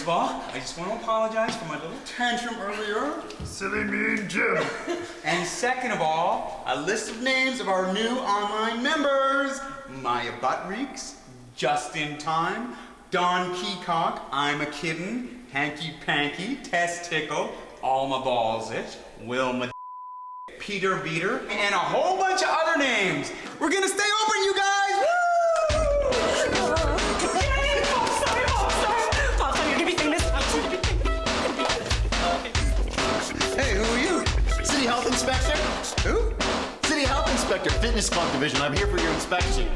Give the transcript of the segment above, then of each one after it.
of all, I just want to apologize for my little tantrum earlier. Silly mean Jim. And second of all, a list of names of our new online members. Maya Buttreeks, Just in Time, Don Peacock, I'm a Kiddin', Hanky Panky, Tess Tickle, Alma Balls It, Wilma Peter Beater, and a whole bunch of other names. We're gonna stay open, you guys! Woo! Hey, who are you? City Health Inspector? Who? City Health Inspector, Fitness Club Division. I'm here for your inspection.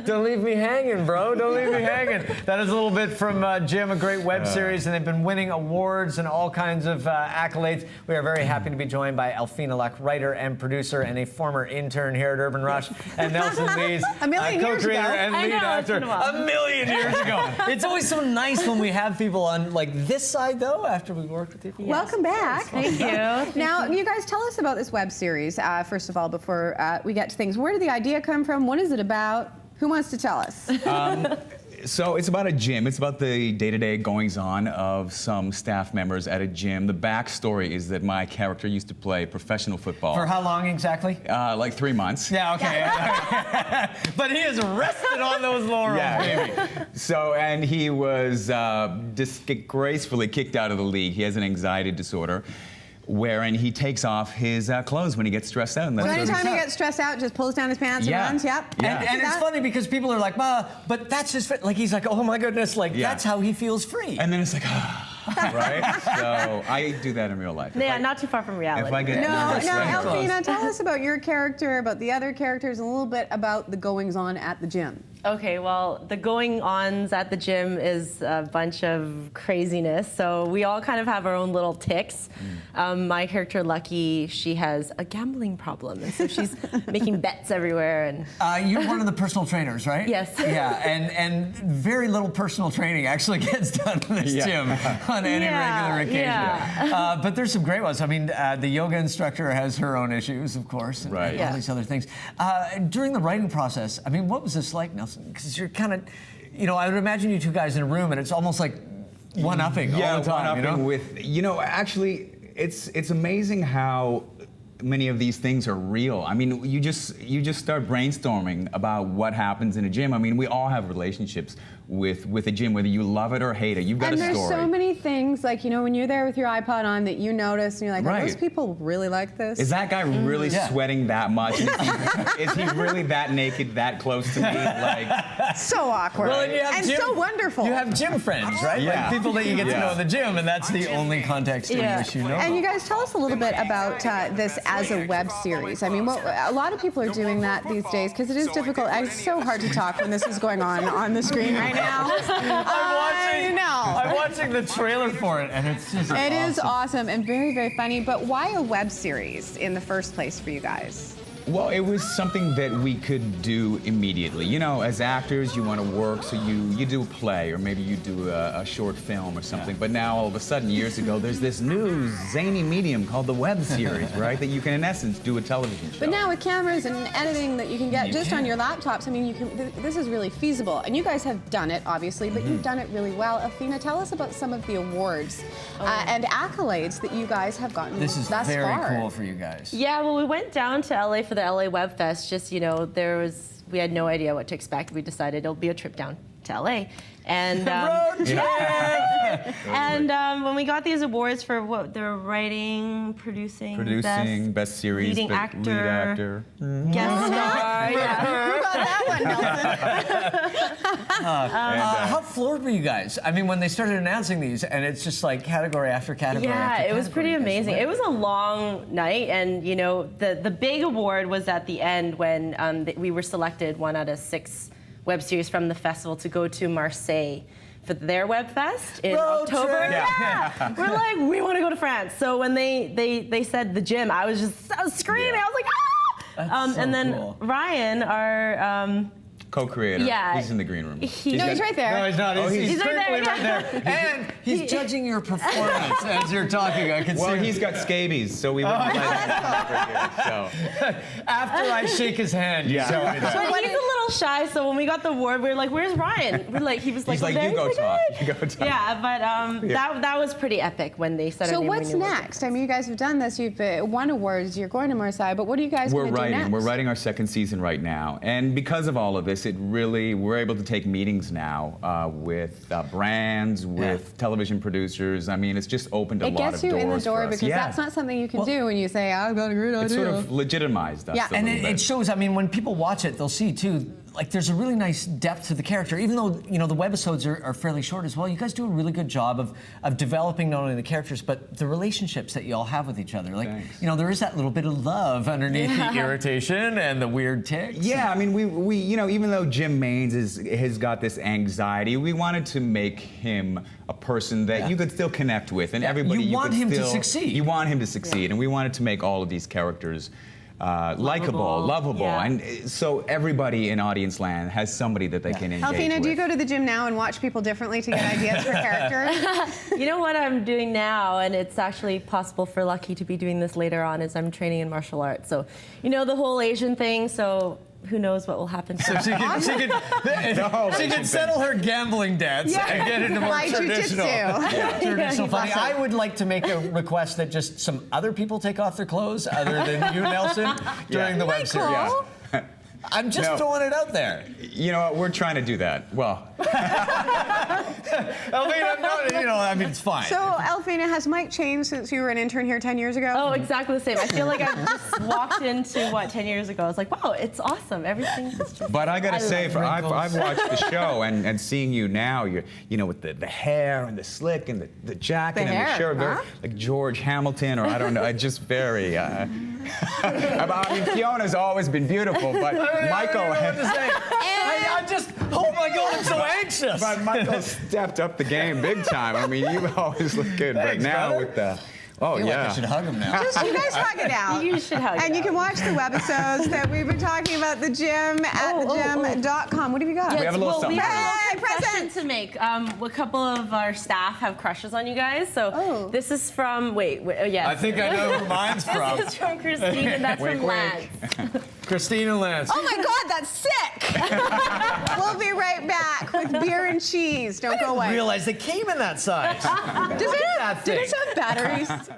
Don't leave me hanging, bro. Don't leave me hanging. That is a little bit from Jim, a great web series, and they've been winning awards and all kinds of accolades. We are very happy to be joined by Elfina Luk, writer and producer, and a former intern here at Urban Rush, and Nelson Lees, co-creator and lead actor. A million years ago. It's always so nice when we have people on like this side, though, after we've worked with you. Yes. Welcome back. Thank you. Now, you guys tell us about this web series, first of all, before we get to things. Where did the idea come from? What is it about? Who wants to tell us? So it's about a gym. It's about the day-to-day goings-on of some staff members at a gym. The backstory is that my character used to play professional football. For how long exactly? Like 3 months. Yeah, okay. But he is rested on those laurels, baby. So, and he was disgracefully kicked out of the league. He has an anxiety disorder, wherein he takes off his clothes when he gets stressed out. And so anytime he gets stressed out, just pulls down his pants and runs, yep. And it's funny because people are like, but that's just, like, he's like, oh my goodness, like, that's how he feels free. And then it's like, right? So I do that in real life. Yeah, not too far from reality. If I get Elfina, tell us about your character, about the other characters, and a little bit about the goings-on at the gym. Okay, well, the going-ons at the gym is a bunch of craziness. So we all kind of have our own little tics. My character, Lucky, she has a gambling problem, and so she's making bets everywhere. And you're one of the personal trainers, right? Yes. Yeah, and very little personal training actually gets done in this gym on any regular occasion. Yeah. But there's some great ones. I mean, the yoga instructor has her own issues, of course, and all these other things. During the writing process, I mean, what was this like, Nelson? Because you're kind of, I would imagine you two guys in a room, and it's almost like one-upping all the time. One-upping with, actually, it's amazing how many of these things are real. I mean, you just start brainstorming about what happens in a gym. I mean, we all have relationships with a gym, whether you love it or hate it. You've got a story. And there's so many things, like, when you're there with your iPod on that you notice, and you're like, are those people really like this? Is that guy really sweating that much? Is he really that naked, that close to me? Like, so awkward. Well, and so wonderful. You have gym friends, right? Yeah. Like people that you get to know in the gym, and that's the only context in which you know. And you guys tell us a little bit about this as a web series. I mean, a lot of people are doing that these days because it is difficult. It's so hard to talk when this is going on the screen right now. I'm watching the trailer for it, and it's just It is awesome and very, very funny. But why a web series in the first place for you guys? Well, it was something that we could do immediately. As actors, you want to work, so you do a play, or maybe you do a short film or something. But now, all of a sudden, years ago, there's this new zany medium called the web series, right? That you can, in essence, do a television show. But now with cameras and editing that you can get on your laptops, I mean, this is really feasible. And you guys have done it, obviously, but you've done it really well. Elfina, tell us about some of the awards and accolades that you guys have gotten thus far. This is very cool for you guys. Yeah, well, we went down to LA for the LA Web Fest. Just, we had no idea what to expect. We decided it'll be a trip down to LA. And when we got these awards for what they're writing, producing, best series, lead actor, guest star. Who got that one, Nelson? How floored were you guys? I mean, when they started announcing these, and it's just like category after category. Yeah, it was pretty amazing. It was a long night, and the big award was at the end when we were selected 1 out of 6 web series from the festival to go to Marseille for their web fest in October. Yeah. We're like, we want to go to France. So when they said the gym, I was screaming. I was like, ah! And then cool. Ryan, our co-creator. Yeah. He's in the green room. He's right there. No, he's not. He's right there. And he's judging your performance as you're talking. I can see. Well, he's got scabies, so we wouldn't let him over here. So. After I shake his hand, you tell me that. But he's a little shy, so when we got the award, we were like, "Where's Ryan?" We're like, he was like, He's like, "There you go he talk. is." You go talk. Yeah, but that was pretty epic when they said. So our name, what's we knew what next? I mean, you guys have done this. You've won awards. You're going to Marseille. But what are you guys We're going to do writing. next? We're writing our second season right now, and because of all of this, we're able to take meetings now with brands, with television producers. I mean, it's just opened a It lot gets of you doors in the door for us. because that's not something you can do when you say, "I've got a great idea." It's sort of legitimized us. Yeah, a And little it bit. shows, I mean, when people watch it, they'll see too, like there's a really nice depth to the character. Even though, you know, the webisodes are fairly short as well, you guys do a really good job of developing not only the characters, but the relationships that you all have with each other. Like, Thanks. you know, there is that little bit of love underneath the irritation and the weird tics. Yeah, I mean, we you know, even though Jim Maines has got this anxiety, we wanted to make him a person that you could still connect with, and everybody You want could him to still- succeed. You want him to succeed, and we wanted to make all of these characters likable, lovable, yeah. and so everybody in audience land has somebody that they can engage Elfina, with. do you go to the gym now and watch people differently to get ideas for characters? You know what I'm doing now, and it's actually possible for Lucky to be doing this later on, is I'm training in martial arts. So, you know, the whole Asian thing, so who knows what will happen. So she can settle her gambling debts and get into more By traditional. Traditional funny. Awesome. I would like to make a request that just some other people take off their clothes other than you, Nelson, during the web series. Michael. I'm just throwing it out there. You know what? We're trying to do that. Well, I mean, it's fine. So, Elfina, has Mike changed since you were an intern here 10 years ago? Oh, exactly the same. I feel like I just walked into 10 years ago. I was like, wow, it's awesome. Everything is just. but I gotta say, love wrinkles. I've watched the show and seeing you now, you know, with the hair and the slick and the jacket The and hair, the shirt, very, huh? like George Hamilton, or I don't know, just very. I mean, Fiona's always been beautiful, but Michael. I just, oh my God, I'm so anxious. But Michael stepped up the game big time. I mean, you always look good, but Thanks, now brother. with the. I Oh, feel like yeah. I should hug him now. Just you guys hug it out. You should hug And it you can out. watch the webisodes that we've been talking about, the gym at thegym.com. What have you got? We have a little we something. have a Hey, little confession present. to make. A couple of our staff have crushes on you guys. So this is from, yes. I think I know who mine's from. This is from Christine, and that's Wink, from wink. Lance. Christina Lance. Oh my God, that's sick! We'll be right back with beer and cheese. Don't go away. Realize they came in that size. Does Look it, at that did thing. it have batteries?